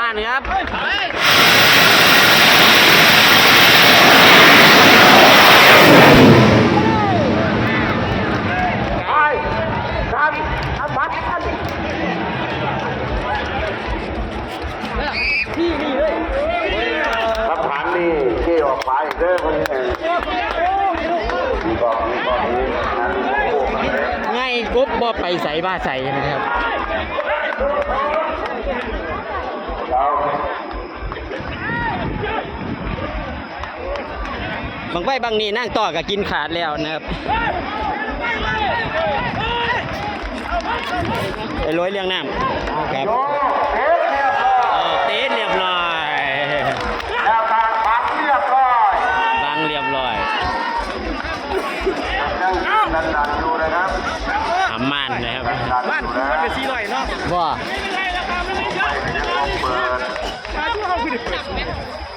านครับรับผ่านนี่เกี่ยวออกไปเด้อคนนี้มีบอกนี้นะ ง่ายกบบ่ไปใส่บ้าใส่นะครับบางไฟบางนี่นั่งต่อกับกินขาดแล้วนะครับไอ้ร้อยเลี้ยงน้ำครับเต้นเรียบร้อยแล้วทางบังเรียบร้อย บังเรียบร้อยยังดันอยู่นะครับหำมันนะครับบ้านคุณมันเป็นสีลอยเนาะว่า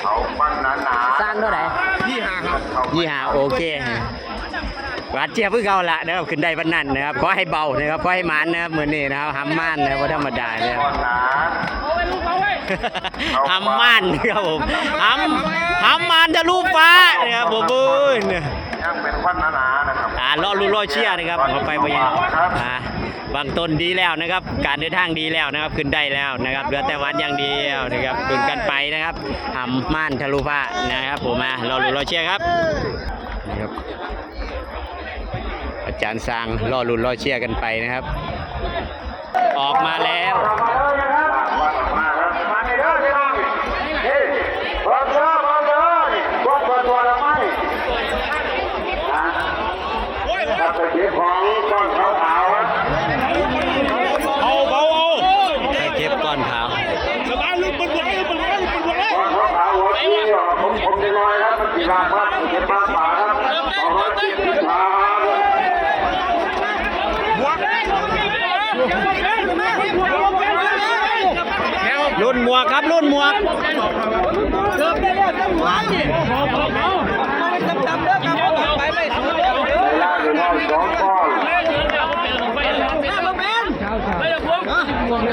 เขาปั้นหนาสร้างเท่าไหร่25ครับ25โอเคหวานเจี๊ยบเพิ่งเอาละนะครับขึ้นได้บันนั่นนะครับขอให้เบานะครับขอให้มันนะครับเหมือนนี่นะครับหำมันนะครับว่าธรรมดาเนี่ยหำมันครับผมหำมันจะลูกฟ้านะครับผมบุญยังเป็นปั้นหนานะครับรอลุ้นรอเชียร์นะครับเอาไปยังบางต้นดีแล้วนะครับการเดินทางดีแล้วนะครับขึ้นได้แล้วนะครับเหลือแต่วันอย่างเดียวนะครับขึ้นกันไปนะครับหำมันทะลุฟ้านะครับผมมารอลุ้นรอเชียร์ครับนะครับอาจารย์สร้างรอลุ้นรอเชียร์กันไปนะครับออกมาแล้วไปเก็บของก้อนขาวไปเก็บก้อนขาวก้อนขาวหัวที่ผมจะลอยครับมันกี่บาทครับเก็บบ้านป่าครับ270 บาทรุ่นหมวกครับรุ่นหมวก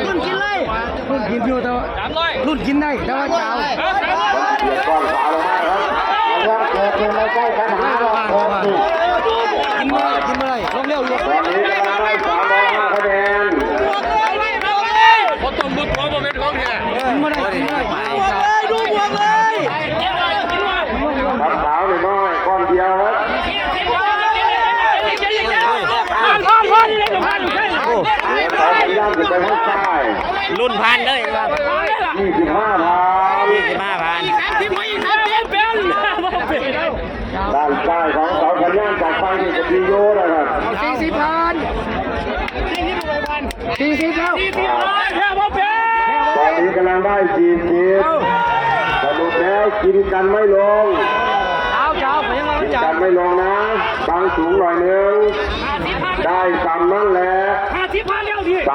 รุ่นกินเลยรุ่นกินอยู่แต่รุ่นกินได้แต่ว่าเจ้าเดี๋ยวก้อนขาวลงมาครับเกิดในใกล้ปัญหาเรากินเมื่อไรลงเร็วอยู่ตอนนี้กำลังได้305คะแนนเขาต้องบุกของผมเป็นของแท้กินเมื่อไรดูบวกเลย ครับขาวน้อยก้อนเดียวครับรุ่นพันเลยครับ25,000ด้านซ้ายของเสาสัญญาณจากไฟนี่จะมีโยนะครับ40,000แล้วตอนนี้กำลังได้40สรุปแล้วกินกันไม่ลงกินกันไม่ลงนะบางสูงหน่อยนึงได้ซ้ำนั่นแหละ350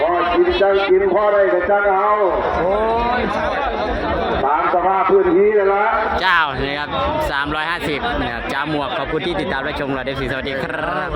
พอกินจังกินพอได้ก็จังเอาตามสภาพพื้นที่เลยละเจ้านะครับ350นะครับจ้าหมวกขอบคุณที่ติดตามและชมเราได้สวัสดีครับ